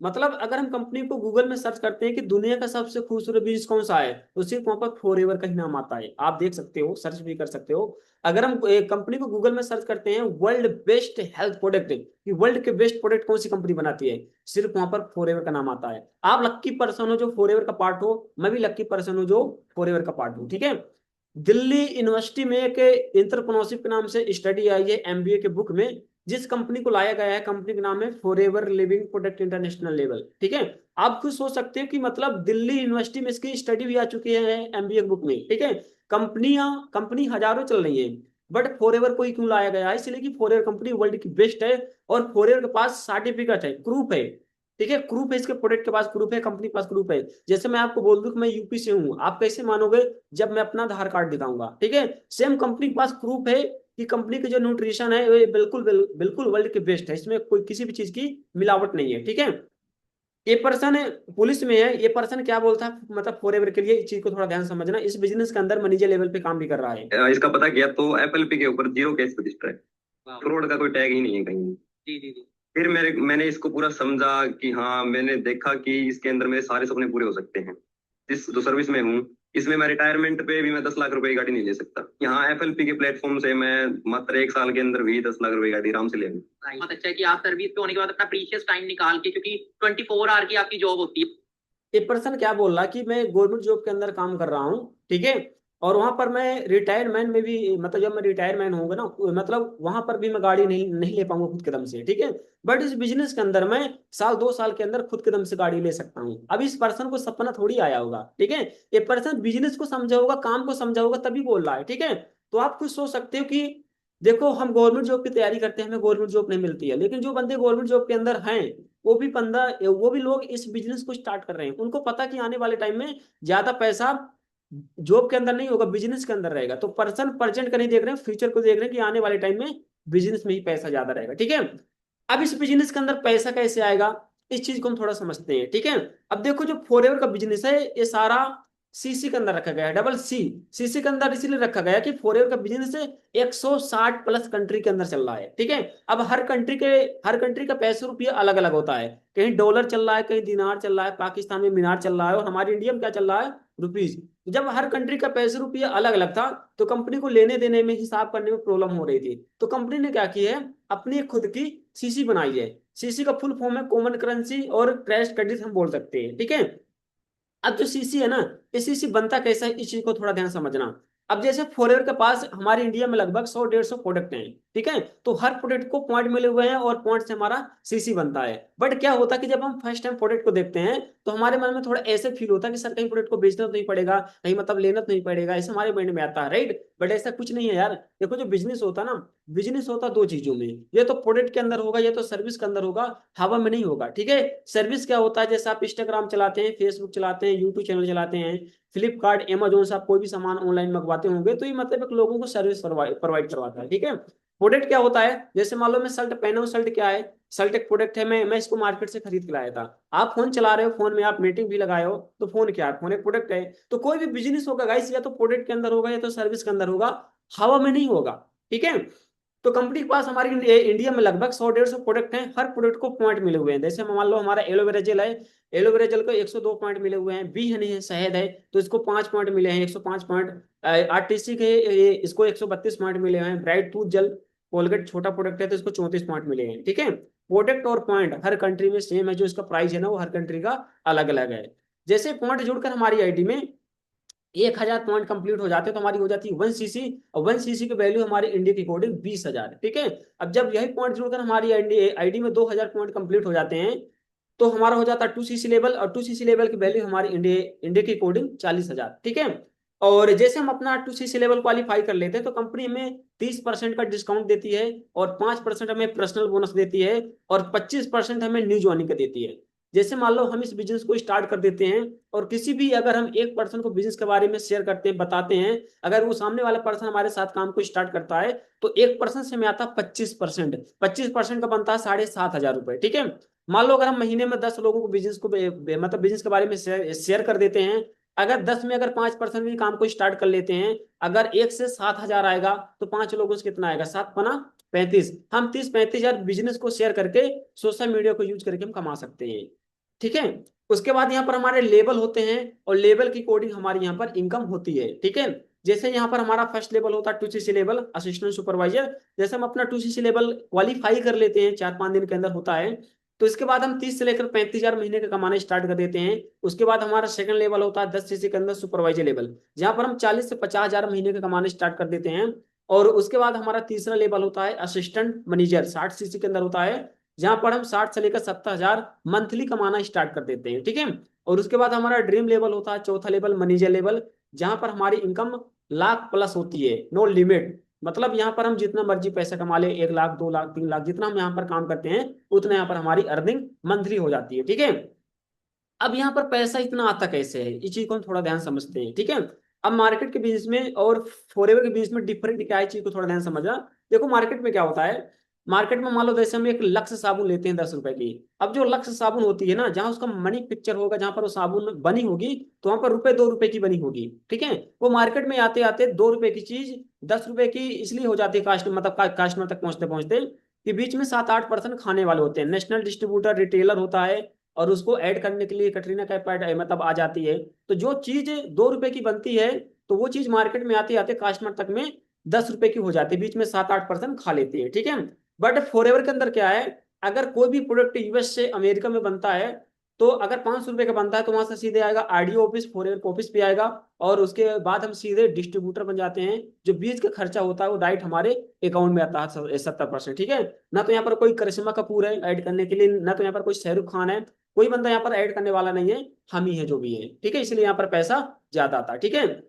मतलब अगर हम कंपनी को गूगल में सर्च करते हैं कि दुनिया का सबसे खूबसूरत बिजनेस कौन सा है, तो सिर्फ वहां पर फॉरएवर का ही नाम आता है। आप देख सकते हो, सर्च भी कर सकते हो। अगर हम कंपनी को गूगल में सर्च करते हैं वर्ल्ड बेस्ट हेल्थ प्रोडक्ट, कि वर्ल्ड के बेस्ट प्रोडक्ट कौन सी कंपनी बनाती है, सिर्फ वहां पर फॉरएवर का नाम आता है। आप लक्की पर्सन हो जो फॉरएवर का पार्ट हो, मैं भी लक्की पर्सन हूं जो फॉरएवर का पार्ट हूं। ठीक है। दिल्ली यूनिवर्सिटी में एक एंटरप्रेन्योरशिप के नाम से स्टडी आई है एमबीए के बुक में, जिस कंपनी को लाया गया है, कंपनी का नाम है forever living product international level. ठीक है। आप खुद सोच सकते हो कि मतलब दिल्ली यूनिवर्सिटी में इसकी स्टडी भी आ चुकी है एमबीए बुक में। ठीक है। कंपनी हजारों चल रही है, बट फॉरएवर को ही क्यों लाया गया है, इसलिए कि फॉरएवर कंपनी वर्ल्ड की बेस्ट है, और फॉरएवर के पास सर्टिफिकेट है, प्रूफ है। ठीक है। प्रूफ है, इसके प्रोडक्ट के पास प्रूफ है, कंपनी के पास प्रूफ है। जैसे मैं आपको बोल दूं कि मैं यूपी से हूं, आप कैसे मानोगे, जब मैं अपना आधार कार्ड दिखाऊंगा। ठीक है। सेम कंपनी के पास प्रूफ है कि कंपनी की जो न्यूट्रिशन है वो बिल्कुल वर्ल्ड के बेस्ट है, इसमें कोई किसी भी चीज की मिलावट नहीं है। ठीक है। ये पर्सन पुलिस में है, ये पर्सन क्या बोलता है, मतलब फॉरएवर के लिए इस चीज को थोड़ा ध्यान समझना, इस बिजनेस के अंदर मैनेजर लेवल पे काम भी कर रहा है। इसका पता किया तो एफएलपी के ऊपर जीरो केस रजिस्टर है, फ्रॉड का कोई टैग ही नहीं है कहीं। जी जी जी। फिर मैंने इसको पूरा समझा कि हाँ, मैंने देखा कि इसके अंदर मेरे सारे सपने पूरे हो सकते हैं। इस जो सर्विस में हूँ, इसमें मैं रिटायरमेंट पे भी मैं 10 लाख रुपए की गाड़ी नहीं ले सकता। यहाँ एफएलपी के प्लेटफॉर्म से मैं मात्र 1 साल के अंदर भी 10 लाख रुपए की गाड़ी आराम से ले लूँ। बहुत अच्छा है कि आप सर्विस पे होने के बाद अपना प्रीशियस टाइम निकाल के, क्योंकि 24 आवर की आपकी जॉब होती है। ये पर्सन क्या बोल रहा कि मैं गवर्नमेंट जॉब के अंदर काम कर रहा हूँ। ठीक है। और वहां पर मैं रिटायरमेंट में भी, मतलब जब मैं रिटायरमेंट होऊंगा ना, मतलब वहां पर भी मैं गाड़ी नहीं नहीं ले पाऊंगा खुद कदम से। ठीक है। बट इस बिजनेस के अंदर मैं साल 2 साल के अंदर खुद कदम से गाड़ी ले सकता हूँ। अब इस पर्सन को सपना थोड़ी आया होगा। ठीक है। ये पर्सन बिजनेस को समझा होगा, काम को समझा होगा, तभी बोल रहा है। ठीक है। तो आप खुद सोच सकते हो कि देखो हम गवर्नमेंट जॉब की तैयारी करते हैं, हमें गवर्नमेंट जॉब नहीं मिलती है, लेकिन जो बंदे गवर्नमेंट जॉब के अंदर हैं, वो भी लोग इस बिजनेस को स्टार्ट कर रहे हैं। उनको पता कि आने वाले टाइम में ज्यादा पैसा जॉब के अंदर नहीं होगा, बिजनेस के अंदर रहेगा। तो पर्सन प्रेजेंट का नहीं देख रहे हैं, फ्यूचर को देख रहे हैं कि आने वाले टाइम में बिजनेस में ही पैसा ज्यादा रहेगा। ठीक है। अब इस बिजनेस के अंदर पैसा कैसे आएगा, इस चीज को हम थोड़ा समझते हैं। ठीक है। अब देखो जो फॉरएवर का बिजनेस है ये सारा सीसी के अंदर रखा गया है, डबल सी, सीसी के अंदर इसलिए रखा गया कि फॉरएवर का बिजनेस 160 प्लस कंट्री के अंदर चल रहा है। ठीक है। अब हर कंट्री का पैसे रुपया अलग अलग होता है, कहीं डॉलर चल रहा है, कहीं दिनार चल रहा है, पाकिस्तान में मीनार चल रहा है, और हमारे इंडिया में क्या चल रहा है, रुपीज। जब हर कंट्री का पैसे रुपया अलग अलग था, तो कंपनी को लेने देने में, हिसाब करने में प्रॉब्लम हो रही थी। तो कंपनी ने क्या किया है, अपनी खुद की सीसी बनाई है। सीसी का फुल फॉर्म है कॉमन करेंसी और क्रैश क्रेडिट हम बोल सकते हैं। ठीक है। अब जो सीसी है ना, ये सीसी बनता कैसा है, इस चीज को थोड़ा ध्यान समझना। अब जैसे फॉरएवर के पास हमारे इंडिया में लगभग 100-150 प्रोडक्ट हैं। ठीक है। तो हर प्रोडक्ट को पॉइंट मिले हुए हैं, और पॉइंट से हमारा सीसी बनता है। बट क्या होता है कि जब हम फर्स्ट टाइम प्रोडक्ट को देखते हैं, तो हमारे मन में थोड़ा ऐसे फील होता है कि सर कहीं प्रोडक्ट को बेचना तो नहीं पड़ेगा, कहीं मतलब लेना तो नहीं पड़ेगा, ऐसा हमारे माइंड में आता है, राइट। बट ऐसा कुछ नहीं है यार। देखो जो बिजनेस होता है ना, बिजनेस होता दो चीजों में, ये तो प्रोडक्ट के अंदर होगा, ये तो सर्विस के अंदर होगा, हवा में नहीं होगा। ठीक है। सर्विस क्या होता है, जैसे आप इंस्टाग्राम चलाते हैं, फेसबुक चलाते हैं, यूट्यूब चैनल चलाते हैं, फ्लिपकार्ट अमेजोन से आप कोई भी सामान ऑनलाइन मंगवाते होंगे, तो ये मतलब एक लोगों को सर्विस प्रोवाइड करवाता है। ठीक है। प्रोडक्ट क्या होता है, जैसे मान लो मैं शर्ट पहना हूँ, शर्ट क्या है, सल्टेक प्रोडक्ट है, मैं इसको मार्केट से खरीद के लाया था। आप फोन चला रहे हो, फोन में आप मीटिंग भी लगाए हो, तो फोन क्या है, फोन एक प्रोडक्ट है। तो कोई भी बिजनेस होगा गाइस, या तो प्रोडक्ट के अंदर होगा या तो सर्विस के अंदर होगा, हवा में नहीं होगा। ठीक है। तो कंपनी के पास हमारी इंडिया में लगभग 100-150 प्रोडक्ट हैं, हर प्रोडक्ट को पॉइंट मिले हुए हैं। जैसे मान लो हमारा एलोवेरा जेल है, एलोवेरा जेल को 102 पॉइंट मिले हुए हैं। बी हनी है, शहद है, तो इसको 5 पॉइंट मिले हैं, 105 पॉइंट। आरटीसी के इसको 132 पॉइंट मिले हैं। ब्राइट टूथ जेल, कोलगेट छोटा प्रोडक्ट है तो इसको 34 पॉइंट मिले हैं। ठीक है। प्रोडक्ट और पॉइंट हर कंट्री में सेम है, जो इसका प्राइस है ना वो हर कंट्री का अलग अलग है। जैसे पॉइंट जुड़कर हमारी आईडी में 1,000 पॉइंट कंप्लीट हो जाते हैं तो हमारी हो जाती है 1 सीसी, और 1 सीसी की वैल्यू हमारे इंडिया के अकॉर्डिंग 20,000। ठीक है। अब जब यही पॉइंट जुड़कर हमारी आईडी में 2,000 पॉइंट कंप्लीट हो जाते हैं तो हमारा हो जाता है 2 सीसी लेवल, और 2 सीसी लेवल की वैल्यू हमारी इंडिया के अकॉर्डिंग 40,000। ठीक है। और जैसे हम अपना 2 सीसी लेवल क्वालिफाई कर लेते हैं तो कंपनी हमें 30% का डिस्काउंट देती है, और 5% हमें पर्सनल बोनस देती है, और 25% हमें न्यू ज्वाइनिंग का देती है। जैसे मान लो हम इस बिजनेस को स्टार्ट कर देते हैं, और किसी भी अगर हम एक पर्सन को बिजनेस के बारे में शेयर करते हैं, बताते हैं, अगर वो सामने वाला पर्सन हमारे साथ काम को स्टार्ट करता है तो एक पर्सन से हमें आता है 25%। 25% का बनता है 7,500 रुपए। ठीक है। मान लो अगर हम महीने में 10 लोगों को बिजनेस को मतलब बिजनेस के बारे में शेयर कर देते हैं, अगर 10 में अगर 5% भी काम को स्टार्ट कर लेते हैं, अगर 1 से 7,000 आएगा तो 5 लोगों से कितना आएगा, 7×5 = 35। हम 30-35 हजार बिजनेस को शेयर करके सोशल मीडिया को यूज करके हम कमा सकते हैं। ठीक है। उसके बाद यहाँ पर हमारे लेवल होते हैं, और लेवल की कोडिंग हमारी यहाँ पर इनकम होती है। ठीक है। जैसे यहाँ पर हमारा फर्स्ट लेवल होता है 2 सीसी लेवल, असिस्टेंट सुपरवाइजर। जैसे हम अपना 2 सीसी लेवल क्वालिफाई कर लेते हैं, 4-5 दिन के अंदर होता है, तो इसके बाद हम 30 से लेकर 35,000 महीने का कमाना स्टार्ट कर देते हैं। उसके बाद हमारा सेकंड लेवल होता है 10 सीसी के अंदर सुपरवाइजर लेवल, जहां पर हम 40 से 50,000 महीने का कमाना स्टार्ट कर देते हैं। और उसके बाद हमारा तीसरा लेवल होता है असिस्टेंट मैनेजर, 60 सीसी के अंदर होता है, जहां पर हम 60 से लेकर 70,000 मंथली कमाना स्टार्ट कर देते हैं। ठीक है। और उसके बाद हमारा ड्रीम लेवल होता है चौथा लेवल मैनेजर लेवल, जहां पर हमारी इनकम लाख प्लस होती है, नो लिमिट। मतलब यहाँ पर हम जितना मर्जी पैसा कमा ले, 1 लाख 2 लाख 3 लाख, जितना हम यहाँ पर काम करते हैं उतना यहाँ पर हमारी अर्निंग मंथली हो जाती है। ठीक है। अब यहाँ पर पैसा इतना आता कैसे है, इस चीज को हम थोड़ा ध्यान समझते हैं। ठीक है। अब मार्केट के बिजनेस में और फॉरएवर के बिजनेस में डिफरेंट क्या है, चीज को थोड़ा ध्यान समझना। देखो मार्केट में क्या होता है, मार्केट में मान लो जैसे हम एक लक्स साबुन लेते हैं 10 रुपए की। अब जो लक्स साबुन होती है ना, जहां उसका मनी पिक्चर होगा, जहां पर वो साबुन बनी होगी, तो वहां पर रुपए 2 रुपए की बनी होगी। ठीक है। वो मार्केट में आते आते 2 रुपए की चीज 10 रुपए की इसलिए हो जाती है, कस्टमर तक पहुंचते पहुंचते, कि बीच में 7-8% खाने वाले होते हैं। नेशनल डिस्ट्रीब्यूटर रिटेलर होता है, और उसको ऐड करने के लिए कटरीना कैफ मतलब आ जाती है। तो जो चीज 2 रुपए की बनती है, तो वो चीज मार्केट में आते आते कस्टमर तक में 10 रुपए की हो जाती है, बीच में 7-8% खा लेती है। ठीक है। बट फॉरएवर के अंदर क्या है, अगर कोई भी प्रोडक्ट यूएस से अमेरिका में बनता है, तो अगर 500 रुपए का बनता है तो वहां से सीधे आएगा आरडीओ ऑफिस, फॉरएवर के ऑफिस पे आएगा, और उसके बाद हम सीधे डिस्ट्रीब्यूटर बन जाते हैं। जो बीच का खर्चा होता है वो डायरेक्ट हमारे अकाउंट में आता है 70%। ठीक है। ना तो यहाँ पर कोई करिश्मा कपूर है ऐड करने के लिए, ना तो यहाँ पर कोई शाहरुख खान है, कोई बंदा यहाँ पर ऐड करने वाला नहीं है, हम ही है जो भी है। ठीक है। इसलिए यहाँ पर पैसा ज्यादा आता है। ठीक है।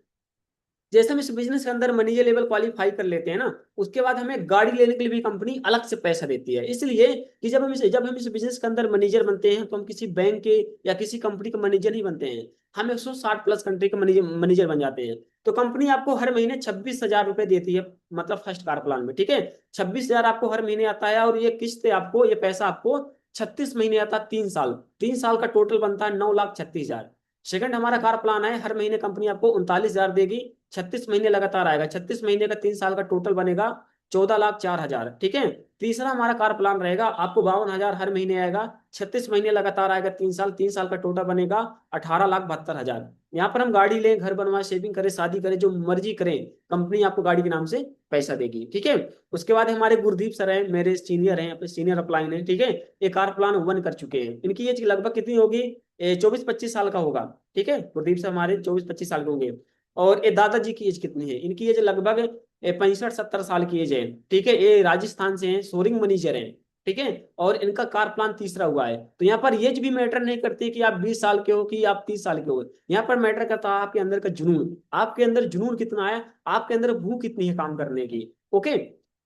जैसे हम इस बिजनेस के अंदर मैनेजर लेवल क्वालिफाई कर लेते हैं ना, उसके बाद हमें गाड़ी लेने के लिए भी कंपनी अलग से पैसा देती है। इसलिए कि जब हम इस बिजनेस के अंदर मैनेजर बनते हैं तो हम किसी बैंक के या किसी कंपनी के मैनेजर नहीं बनते हैं, हम 160 प्लस कंट्री के मैनेजर बन जाते हैं। तो कंपनी आपको हर महीने 26,000 रुपए देती है, मतलब फर्स्ट कार प्लान में। ठीक है। 26,000 आपको हर महीने आता है, और ये किस्त आपको, ये पैसा आपको 36 महीने आता है, 3 साल। 3 साल का टोटल बनता है 9,36,000। सेकंड हमारा कार प्लान है, हर महीने कंपनी आपको 39,000 देगी, 36 महीने लगातार आएगा, 36 महीने का 3 साल का टोटल बनेगा 14,04,000। ठीक है। तीसरा हमारा कार प्लान रहेगा, आपको 52,000 हर महीने आएगा, 36 महीने लगातार आएगा, 3 साल, 3 साल का टोटल बनेगा 18,72,000। यहाँ पर हम गाड़ी लें, घर बनवाए, सेविंग करें, शादी करें, जो मर्जी करें, कंपनी आपको गाड़ी के नाम से पैसा देगी। ठीक है। उसके बाद हमारे गुरदीप सर हैं, मेरे सीनियर हैं, अपने सीनियर अपलाइन है। ठीक है। ये कार प्लान 1 कर चुके हैं, इनकी एज लगभग कितनी होगी, 24-25 साल का होगा। ठीक है। गुरदीप सर हमारे 24-25 साल के होंगे। और ये दादाजी की एज कितनी है, इनकी एज लगभग 65-70 साल की एज है। ठीक है। ये राजस्थान से हैं, सोरिंग मैनेजर हैं। ठीक है। और इनका कार प्लान तीसरा हुआ है। तो यहाँ पर एज भी मैटर नहीं करती कि आप 20 साल के हो कि आप 30 साल के हो, यहाँ पर मैटर करता है आपके अंदर का जुनून, आपके अंदर जुनून कितना है, आपके अंदर भूख कितनी है काम करने की। ओके।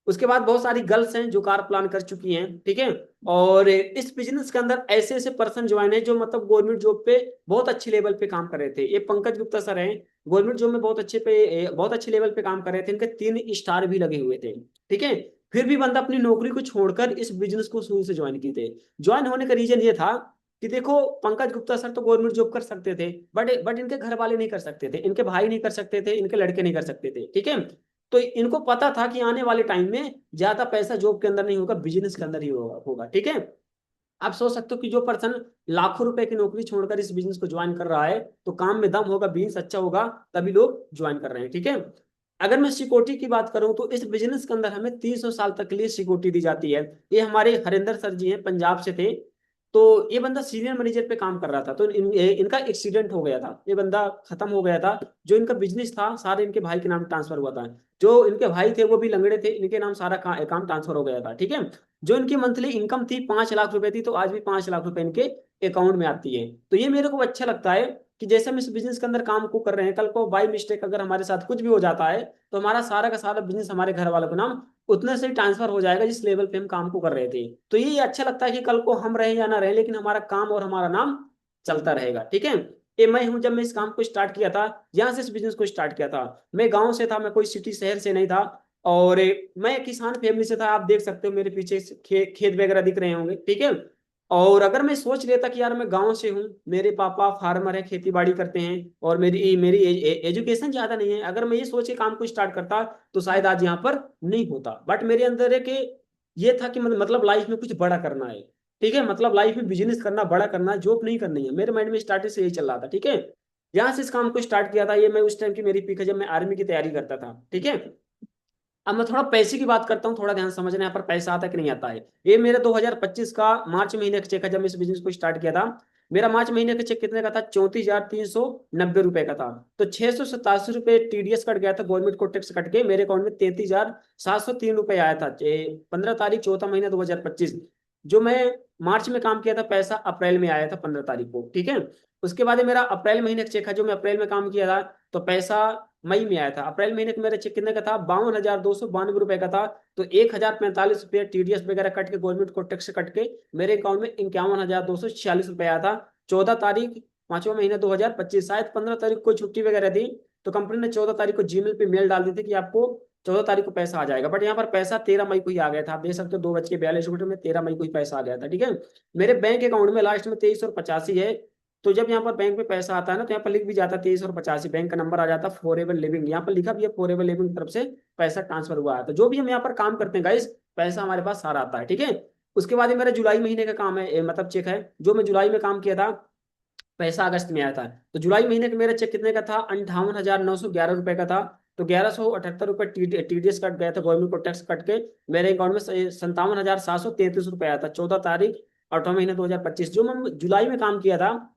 उसके बाद बहुत सारी गर्ल्स हैं जो कार प्लान कर चुकी हैं। ठीक है। और इस बिजनेस के अंदर ऐसे ऐसे पर्सन ज्वाइन है जो मतलब गवर्नमेंट जॉब पे बहुत अच्छे लेवल पे काम कर रहे थे। ये पंकज गुप्ता सर हैं, गवर्नमेंट जॉब में बहुत अच्छे लेवल पे काम कर रहे थे, इनके 3 स्टार भी लगे हुए थे। ठीक है। फिर भी बंदा अपनी नौकरी को छोड़कर इस बिजनेस को शुरू से ज्वाइन किए थे। ज्वाइन होने का रीजन ये था कि देखो, पंकज गुप्ता सर तो गवर्नमेंट जॉब कर सकते थे, बट इनके घर वाले नहीं कर सकते थे, इनके भाई नहीं कर सकते थे, इनके लड़के नहीं कर सकते थे, ठीक है। तो इनको पता था कि आने वाले टाइम में ज्यादा पैसा जॉब के अंदर नहीं होगा, बिजनेस के अंदर ही होगा, ठीक है। आप सोच सकते हो कि जो पर्सन लाखों रुपए की नौकरी छोड़कर इस बिजनेस को ज्वाइन कर रहा है, तो काम में दम होगा, बिजनेस अच्छा होगा, तभी लोग ज्वाइन कर रहे हैं, ठीक है। अगर मैं सिक्योरिटी की बात करूं तो इस बिजनेस के अंदर हमें 300 साल तक के लिए सिक्योरिटी दी जाती है। ये हमारे हरिंदर सर जी हैं, पंजाब से थे। तो ये बंदा सीनियर मैनेजर पे काम कर रहा था, तो इनका एक्सीडेंट हो गया था, ये बंदा खत्म हो गया था। जो इनका बिजनेस था सारे इनके भाई के नाम ट्रांसफर हुआ था। जो इनके भाई थे वो भी लंगड़े थे, इनके नाम सारा काम ट्रांसफर हो गया था, ठीक है। जो इनकी मंथली इनकम थी 5 लाख रुपए थी, तो आज भी 5 लाख रुपए इनके अकाउंट में आती है। तो ये मेरे को अच्छा लगता है कि जैसे हम इस बिजनेस के अंदर काम को कर रहे हैं, कल को बाई मिस्टेक अगर हमारे साथ कुछ भी हो जाता है, तो हमारा सारा का सारा बिजनेस हमारे घर वालों के नाम उतने से ट्रांसफर हो जाएगा जिस लेवल पे हम काम को कर रहे थे। तो ये अच्छा लगता है कि कल को हम रहे या ना रहे, लेकिन हमारा काम और हमारा नाम चलता रहेगा, ठीक है। ये मैं हूं, जब मैं इस काम को स्टार्ट किया था, यहाँ से इस बिजनेस को स्टार्ट किया था, मैं गांव से था, मैं कोई सिटी शहर से नहीं था। और मैं किसान फैमिली से था, आप देख सकते हो मेरे पीछे खेत वगैरह दिख रहे होंगे, ठीक है। और अगर मैं सोच लेता कि यार मैं गांव से हूँ, मेरे पापा फार्मर है, खेती बाड़ी करते हैं, और मेरी मेरी एजुकेशन ज्यादा नहीं है, अगर मैं ये सोच के काम को स्टार्ट करता, तो शायद आज यहाँ पर नहीं होता। बट मेरे अंदर है कि ये था कि मतलब लाइफ में कुछ बड़ा करना है, ठीक है। मतलब लाइफ में बिजनेस करना, बड़ा करना है, जॉब नहीं करनी है, मेरे माइंड में स्टार्टिंग से यही चल रहा था, ठीक है। यहाँ से इस काम को स्टार्ट किया था। ये मैं उस टाइम की मेरी पिक है जब मैं आर्मी की तैयारी करता था, ठीक है। अब मैं थोड़ा पैसे की बात करता हूँ, थोड़ा ध्यान समझना, यहाँ पर पैसा आता है कि नहीं आता है। ये मेरे 2025 का मार्च महीने का चेक है, जब मैं इस बिजनेस को स्टार्ट किया था। मेरा मार्च महीने का चेक कितने का था? 34,390 रुपए का था। तो 687 रुपए टीडीएस कट गया था, गवर्नमेंट को टैक्स कट के मेरे अकाउंट में 33,703 रुपए आया था। 15 तारीख चौथा महीना 2025। जो मैं मार्च में काम किया था, पैसा अप्रैल में आया था 15 तारीख को, ठीक है। उसके बाद ये मेरा अप्रैल महीने का चेक है, जो मैं अप्रैल में काम किया था, तो पैसा मई में आया था। अप्रैल महीने का मेरा चेक कितने का था? 52,292 रुपए का था। तो 1,045 रुपये टीडीएस वगैरह कट के, गवर्नमेंट को टैक्स कट के मेरे अकाउंट में 51,246 रुपये आया था। 14 तारीख पांचवा महीना 2025, शायद 15 तारीख को छुट्टी वगैरह थी, तो कंपनी ने 14 तारीख को जीमेल पे मेल डाल दी थी कि आपको 14 तारीख को पैसा आ जाएगा। बट यहाँ पर पैसा 13 मई को ही आ गया था। आप देख सकते हो 2:42 में 13 मई को ही पैसा आ गया था, ठीक है। मेरे बैंक अकाउंट में लास्ट में 23 और 85 है। तो जब यहाँ पर बैंक में पैसा आता है ना, तो यहाँ पर लिख भी जाता है 23 और 85, बैंक का नंबर आ जाता है फॉरएवर लिविंग, यहाँ पर लिखा भी है फॉरएवर लिविंग की तरफ से पैसा ट्रांसफर हुआ है। तो जो भी हम यहाँ पर काम करते हैं गाइस, पैसा हमारे पास सारा आता है, ठीक है। उसके बाद ये मेरा जुलाई महीने का काम है, मतलब चेक है, जो मैं जुलाई में काम किया था, पैसा अगस्त में आया था। तो जुलाई महीने का मेरा चेक कितने का था? 58,911 रुपए का था। तो 1178 रुपए टीडीएस कट गया था, गवर्नमेंट को टैक्स कट के मेरे अकाउंट में 57,733 रुपए आया था। 14 तारीख 8वां महीना 2025, जो मैं जुलाई में काम किया था,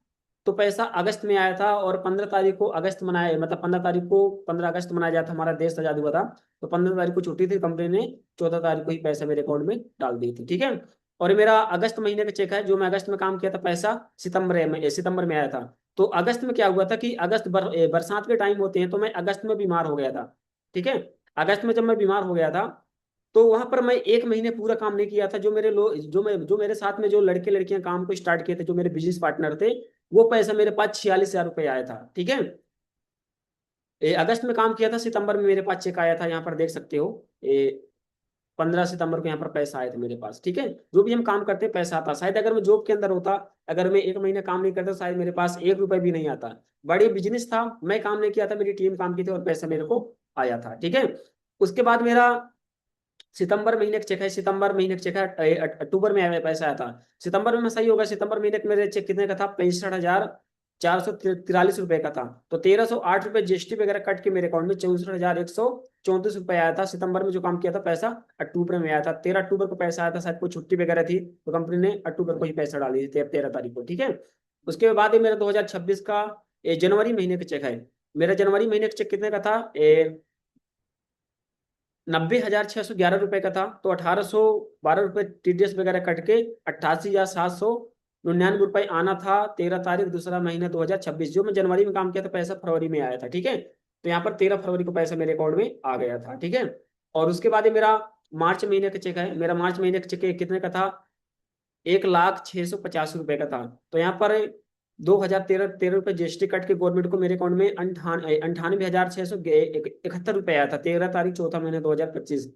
तो पैसा अगस्त में आया था। और 15 तारीख को अगस्त मनाया, मतलब 15 तारीख को 15 अगस्त मनाया जाता, हमारा देश आजाद हुआ था। तो 15 तारीख को छुट्टी थी, कंपनी ने 14 तारीख को ही पैसा मेरे अकाउंट में डाल दी थी, ठीक है। और ये मेरा अगस्त महीने का चेक है, जो मैं अगस्त में काम किया था, पैसा सितंबर में आया था। तो अगस्त में क्या हुआ था कि बरसात के टाइम होते हैं, तो मैं अगस्त में बीमार हो गया था, ठीक है। अगस्त में जब मैं बीमार हो गया था, तो वहां पर मैं 1 महीने पूरा काम नहीं किया था। जो मेरे लो जो मेरे साथ में जो लड़के लड़कियां काम को स्टार्ट किए थे, जो मेरे बिजनेस पार्टनर थे, वो पैसा मेरे पास 46,000 रुपये आया था, ठीक है। अगस्त में काम किया था, सितंबर में मेरे पास चेक आया था, यहाँ पर देख सकते हो। 15 सितंबर को यहाँ पर पैसा आया था मेरे पास, ठीक है। जो भी हम काम करते हैं पैसा आता। शायद अगर मैं जॉब के अंदर होता, अगर मैं 1 महीने काम नहीं करता, शायद मेरे पास 1 रुपए भी नहीं आता। बड़ी बिजनेस था, मैं काम नहीं किया था, मेरी टीम काम की थी, और पैसा मेरे को आया था, ठीक है। उसके बाद मेरा सितंबर महीने का चेक है, सितंबर महीने का चेक है, अक्टूबर में पैसा आया था। सितंबर में सही होगा, सितंबर महीने का मेरे चेक कितने का था? 65,443 रुपए का था। तो 1,308 रुपए जीएसटी वगैरह कट के मेरे अकाउंट में 64,134 रुपए आया था। सितंबर में जो काम किया था, पैसा अक्टूबर में आया था। 13 अक्टूबर को पैसा आया था, शायद कोई छुट्टी वगैरह थी, तो कंपनी ने अक्टूबर को ही पैसा डाली थी, 13 तारीख को, ठीक है। उसके बाद ये मेरा 2026 का जनवरी महीने का चेक है। मेरा जनवरी महीने का चेक कितने का था? 90,611 रुपए का था। तो 1,812 रुपए टीडीएस वगैरह कट के 88,799 रुपए आना था। 13 तारीख दूसरा महीना 2026, जो मैं जनवरी में काम किया था, पैसा फरवरी में आया था, ठीक है। तो यहाँ पर 13 फरवरी को पैसा मेरे अकाउंट में आ गया था, ठीक है। और उसके बाद ये मेरा मार्च महीने का चेक है। मेरा मार्च महीने का चेक कितने का था? 1,06,50 रुपए का था। तो यहाँ पर 2,013 रुपए जीएसटी कट के गवर्नमेंट को मेरे अकाउंट में 98,671 रुपए आया था। 13 तारीख चौथा महीने 2025।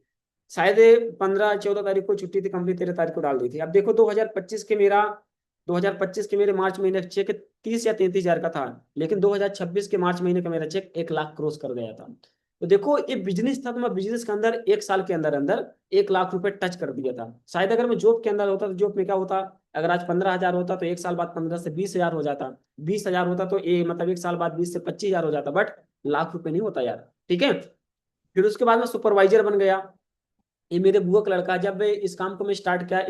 शायद 15-14 तारीख को छुट्टी थी, कंपनी 13 तारीख को डाल दी थी। अब देखो 2025 के मेरे मार्च महीने का चेक 30 या 33 हजार का था, लेकिन 2026 के मार्च महीने का मेरा चेक 1 लाख क्रॉस कर गया था। तो देखो ये बिजनेस था, तो मैं बिजनेस के अंदर 1 साल के अंदर अंदर 1 लाख रुपए टच कर दिया था। शायद अगर मैं जॉब के अंदर होता तो जॉब में क्या होता, अगर आज 15 हजार होता तो 1 साल बाद 15 से 20 हजार हो जाता, 20 हजार होता तो ये मतलब 1 साल बाद 20 से 25 हजार हो जाता, बट लाख रुपए नहीं होता यार। ठीक है, फिर उसके बाद मैं सुपरवाइजर बन गया। ये मेरे बुआ का लड़का, जब इस काम को मैं स्टार्ट किया,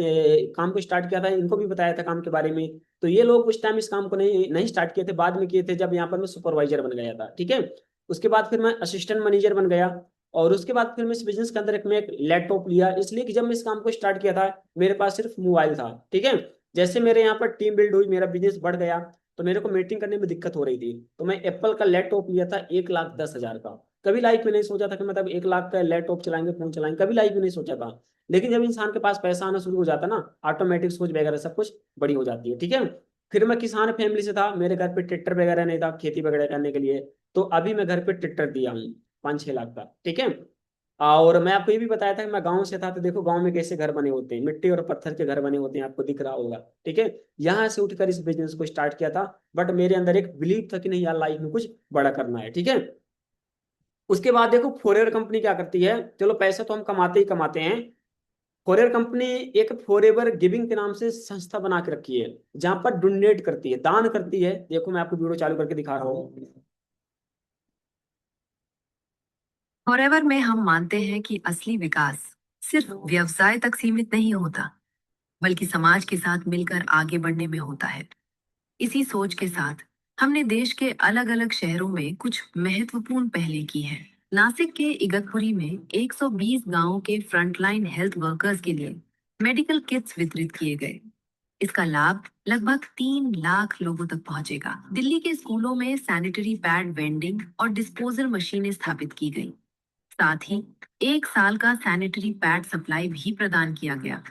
काम को स्टार्ट किया था, इनको भी बताया था काम के बारे में, तो ये लोग उस टाइम इस काम को नहीं नहीं स्टार्ट किए थे, बाद में किए थे जब यहाँ पर मैं सुपरवाइजर बन गया था। ठीक है, उसके बाद फिर मैं असिस्टेंट मैनेजर बन गया, और उसके बाद फिर मैं इस बिजनेस के अंदर मैं एक लैपटॉप लिया, इसलिए कि जब मैं इस काम को स्टार्ट किया था मेरे पास सिर्फ मोबाइल था। ठीक है, जैसे मेरे यहाँ पर टीम बिल्ड हुई, मेरा बिजनेस बढ़ गया, तो मेरे को मीटिंग करने में दिक्कत हो रही थी, तो मैं एप्पल का लैपटॉप लिया था 1,10,000 का। कभी लाइफ में नहीं सोचा था कि मतलब 1 लाख का लैपटॉप चलाएंगे, फोन चलाएंगे, कभी लाइफ में नहीं सोचा था। लेकिन जब इंसान के पास पैसा आना शुरू हो जाता है ना, ऑटोमेटिक सोच वगैरह सब कुछ बड़ी हो जाती है। ठीक है, फिर मैं किसान फैमिली से था, मेरे घर पे ट्रैक्टर वगैरह नहीं था खेती वगैरह करने के लिए, तो अभी मैं घर पे ट्रैक्टर दिया हूँ 5-6 लाख का। ठीक है, और मैं आपको ये भी बताया था कि मैं गांव से था, तो देखो गांव में कैसे घर बने होते हैं, मिट्टी और पत्थर के घर बने होते हैं, आपको दिख रहा होगा। ठीक है, यहाँ से उठकर इस बिजनेस को स्टार्ट किया था, बट मेरे अंदर एक बिलीव था कि नहीं यार लाइफ में कुछ बड़ा करना है। ठीक है, उसके बाद देखो फॉरएवर कंपनी क्या करती है, चलो पैसे तो हम कमाते ही कमाते हैं। फॉरएवर कंपनी एक फॉरएवर गिविंग के नाम से संस्था बना के रखी है, जहां पर डोनेट करती है, दान करती है। देखो मैं आपको वीडियो चालू करके दिखा रहा हूँ। फॉरएवर में हम मानते हैं कि असली विकास सिर्फ व्यवसाय तक सीमित नहीं होता, बल्कि समाज के साथ मिलकर आगे बढ़ने में होता है। इसी सोच के साथ हमने देश के अलग अलग शहरों में कुछ महत्वपूर्ण पहलें की हैं। नासिक के इगतपुरी में 120 गांवों के फ्रंटलाइन हेल्थ वर्कर्स के लिए मेडिकल किट्स वितरित किए गए। इसका लाभ लगभग 3 लाख लोगों तक पहुंचेगा। दिल्ली के स्कूलों में सैनिटरी पैड वेंडिंग और डिस्पोजल मशीनें स्थापित की गई। साथ ही 1 साल का सैनिटरी पैड सप्लाई भी प्रदान किया गया,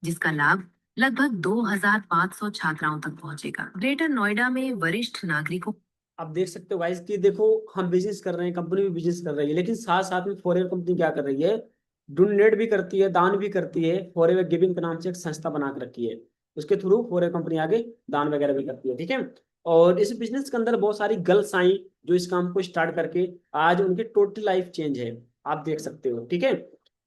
जिसका लाभ लगभग 2,500 छात्राओं तक पहुंचेगा। ग्रेटर नोएडा में वरिष्ठ नागरिकों आप देख सकते हो गाइस कि देखो हम बिजनेस कर रहे हैं, कंपनी भी बिजनेस कर रही है, लेकिन साथ साथ में फॉरएवर कंपनी क्या कर रही है, डोनेट भी करती है, दान भी करती है। फॉरएवर गिविंग के नाम से एक संस्था बना के रखी है, उसके थ्रू फॉरएवर कंपनी आगे दान वगैरह भी करती है। ठीक है, और इस बिजनेस के अंदर बहुत सारी गर्ल्स आई जो इस काम को स्टार्ट करके आज उनकी टोटल लाइफ चेंज है, आप देख सकते हो। ठीक है,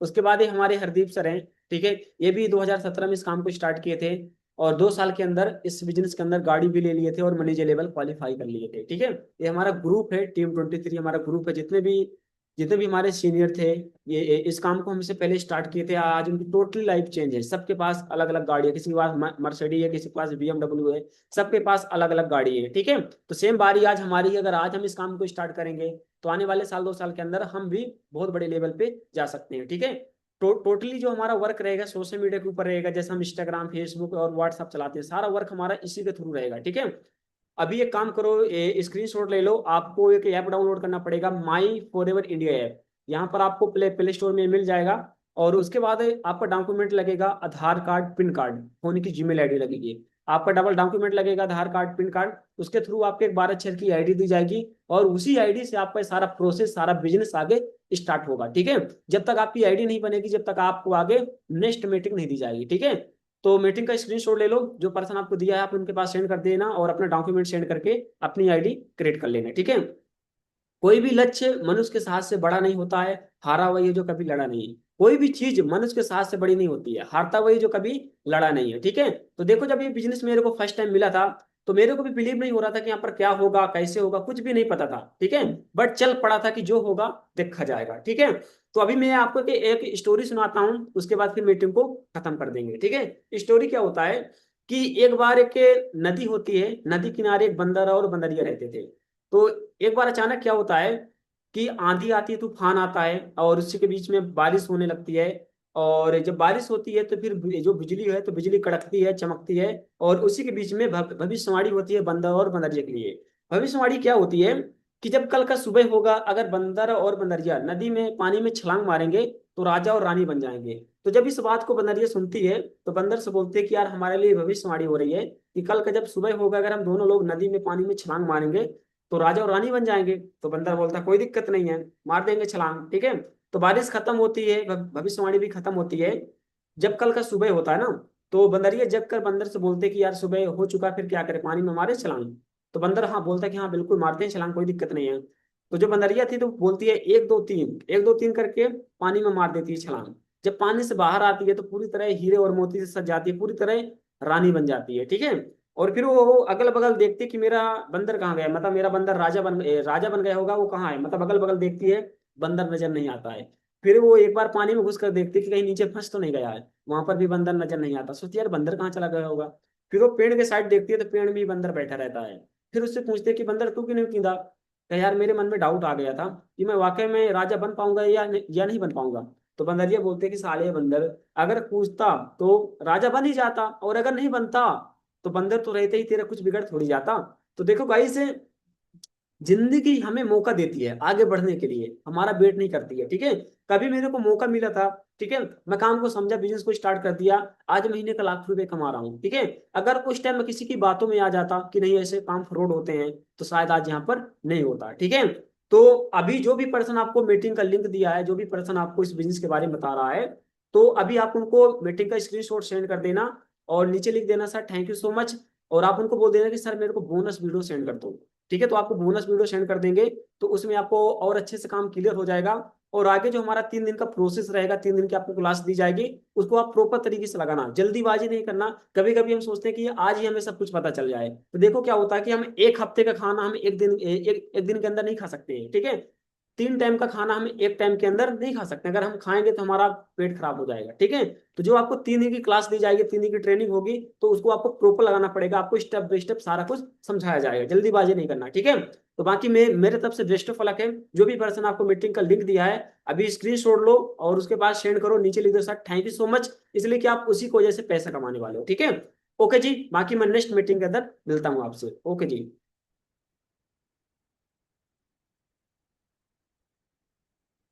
उसके बाद ही हमारे हरदीप सर हैं। ठीक है, ये भी 2017 में इस काम को स्टार्ट किए थे, और 2 साल के अंदर इस बिजनेस के अंदर गाड़ी भी ले लिए थे और मैनेजर लेवल क्वालिफाई कर लिए थे। ठीक है, ये हमारा ग्रुप है, टीम 23 हमारा ग्रुप है, जितने भी हमारे सीनियर थे, ये इस काम को हमसे पहले स्टार्ट किए थे। आज उनकी टोटली लाइफ चेंज है, सबके पास अलग अलग गाड़ी है, किसी के पास मर्सिडीज है, किसी के पास BMW है, सबके पास अलग अलग गाड़ी है। ठीक है, तो सेम बारी आज हमारी है, अगर आज हम इस काम को स्टार्ट करेंगे तो आने वाले साल 2 साल के अंदर हम भी बहुत बड़े लेवल पे जा सकते हैं। ठीक है, टोटली जो हमारा वर्क रहेगा सोशल मीडिया के ऊपर रहेगा, जैसे हम इंस्टाग्राम फेसबुक और व्हाट्सएप चलाते हैं, सारा वर्क हमारा इसी के थ्रू रहेगा। ठीक है, अभी एक काम करो, स्क्रीनशॉट ले लो, आपको एक ऐप डाउनलोड करना पड़ेगा, माई फॉरएवर इंडिया ऐप। यहाँ पर आपको प्ले स्टोर में मिल जाएगा, और उसके बाद आपका डॉक्यूमेंट लगेगा आधार कार्ड, पिन कार्ड, फोन की जीमेल आईडी लगेगी, आपका डबल डॉक्यूमेंट लगेगा, आधार कार्ड, पिन कार्ड, उसके थ्रू आपके एक 12 अक्षर की आईडी दी जाएगी, और उसी आईडी से आपका सारा प्रोसेस, सारा बिजनेस आगे स्टार्ट होगा। ठीक है, जब तक आपकी आईडी नहीं बनेगी, जब तक आपको आगे नेक्स्ट मीटिंग नहीं दी जाएगी। ठीक है, तो मीटिंग का स्क्रीनशॉट ले लो, जो पर्सन आपको दिया है आप उनके पास सेंड कर देना, और अपना डॉक्यूमेंट सेंड करके अपनी आईडी क्रिएट कर लेना। ठीक है, कोई भी लक्ष्य मनुष्य के साहस से बड़ा नहीं होता है, हारा वही है जो कभी लड़ा नहीं है। कोई भी चीज मनुष्य के साहस से बड़ी नहीं होती है, हारता वही जो कभी लड़ा नहीं है। ठीक है, तो देखो जब ये बिजनेस मेरे को फर्स्ट टाइम मिला था, तो मेरे को भी बिलीव नहीं हो रहा था कि यहाँ पर क्या होगा, कैसे होगा, कुछ भी नहीं पता था। ठीक है, बट चल पड़ा था कि जो होगा देखा जाएगा। ठीक है, तो अभी मैं आपको एक स्टोरी सुनाता हूँ, उसके बाद फिर मीटिंग को खत्म कर देंगे। ठीक है, स्टोरी क्या होता है कि एक बार एक नदी होती है, नदी किनारे एक बंदर और बंदरिया रहते थे। तो एक बार अचानक क्या होता है कि आंधी आती है, तूफान आता है, और उसी के बीच में बारिश होने लगती है। और जब बारिश होती है तो फिर जो बिजली है, तो बिजली कड़कती है, चमकती है, और उसी के बीच में भविष्यवाणी होती है बंदर और बंदरिया के लिए। भविष्यवाणी क्या होती है कि जब कल का सुबह होगा, अगर बंदर और बंदरिया नदी में पानी में छलांग मारेंगे तो राजा और रानी बन जाएंगे। तो जब इस बात को बंदरिया सुनती है तो बंदर से बोलते हैं कि यार हमारे लिए भविष्यवाणी हो रही है कि कल का जब सुबह होगा, अगर हम दोनों लोग नदी में पानी में छलांग मारेंगे तो राजा और रानी बन जाएंगे। तो बंदर बोलता कोई दिक्कत नहीं है, मार देंगे छलांग। ठीक है, तो बारिश खत्म होती है, भविष्यवाणी भी खत्म होती है। जब कल का सुबह होता है ना, तो बंदरिया जग कर बंदर से बोलते कि यार सुबह हो चुका, फिर क्या करें, पानी में मारे छलांग। तो बंदर हाँ बोलता है कि हाँ बिल्कुल मारते हैं छलांग, कोई दिक्कत नहीं है। तो जो बंदरिया थी तो बोलती है 1 2 3, 1 2 3 करके पानी में मार देती है छलांग। जब पानी से बाहर आती है तो पूरी तरह हीरे और मोती से सज जाती है, पूरी तरह रानी बन जाती है, ठीक है। और फिर वो अगल बगल देखती है कि मेरा बंदर कहाँ गया, मतलब मेरा बंदर राजा बन गया होगा, वो कहाँ है, मतलब अगल बगल देखती है, बंदर नजर नहीं आता है। फिर वो एक बार पानी में घुस कर देखती है कि कहीं नीचे फंस तो नहीं गया है, वहां पर भी बंदर नजर नहीं आता, सोचती है यार बंदर कहाँ चला गया होगा। फिर वो पेड़ के साइड देखती है तो पेड़ में ही बंदर बैठा रहता है। फिर उससे पूछते हैं कि बंदर तू क्यों नहीं कींदा, कहा यार मेरे मन में डाउट आ गया था कि मैं वाकई में राजा बन पाऊंगा या नहीं बन पाऊंगा। तो बंदरिया बोलते कि साले बंदर, अगर पूछता तो राजा बन ही जाता, और अगर नहीं बनता तो बंदर तो रहते ही तेरा कुछ बिगड़ थोड़ी जाता। तो देखो गाइस, जिंदगी हमें मौका देती है आगे बढ़ने के लिए, हमारा वेट नहीं करती है, ठीक है। कभी मेरे को मौका मिला था, ठीक है, मैं काम को समझा, बिजनेस को स्टार्ट कर दिया, आज महीने का लाख रुपए कमा रहा हूँ, ठीक है। अगर उस टाइम मैं किसी की बातों में आ जाता कि नहीं ऐसे काम फ्रॉड होते हैं, तो शायद आज यहाँ पर नहीं होता, ठीक है। तो अभी जो भी पर्सन आपको मीटिंग का लिंक दिया है, जो भी पर्सन आपको इस बिजनेस के बारे में बता रहा है, तो अभी आप उनको मीटिंग का स्क्रीनशॉट सेंड कर देना, और नीचे लिख देना sir thank you so much, और आप उनको बोल देना कि सर मेरे को बोनस वीडियो सेंड कर दो, ठीक है। तो आपको बोनस वीडियो सेंड कर देंगे, तो उसमें आपको और अच्छे से काम क्लियर हो जाएगा। और आगे जो हमारा 3 दिन का प्रोसेस रहेगा, 3 दिन की आपको क्लास दी जाएगी, उसको आप प्रॉपर तरीके से लगाना, जल्दीबाजी नहीं करना। कभी कभी हम सोचते हैं कि आज ही हमें सब कुछ पता चल जाए, तो देखो क्या होता है कि हम एक हफ्ते का खाना हम एक दिन के अंदर नहीं खा सकते हैं, ठीक है। 3 टाइम का खाना हम एक टाइम के अंदर नहीं खा सकते, अगर हम खाएंगे तो हमारा पेट खराब हो जाएगा, ठीक है। तो जो आपको 3 दिन की क्लास दी जाएगी, 3 दिन की ट्रेनिंग होगी, तो उसको आपको प्रॉपर लगाना पड़ेगा, आपको स्टेप बाय स्टेप सारा कुछ समझाया जाएगा, जल्दीबाजी नहीं करना, ठीक है। तो बाकी मेरे तरफ से बेस्ट ऑफ लक है। जो भी पर्सन आपको मीटिंग का लिंक दिया है, अभी स्क्रीन शॉट लो और उसके बाद सेंड करो, नीचे लिख दो sir thank you so much, इसलिए कि आप उसी की वजह से पैसा कमाने वाले हो, ठीक है। ओके जी, बाकी मैं नेक्स्ट मीटिंग के अंदर मिलता हूँ आपसे, ओके जी।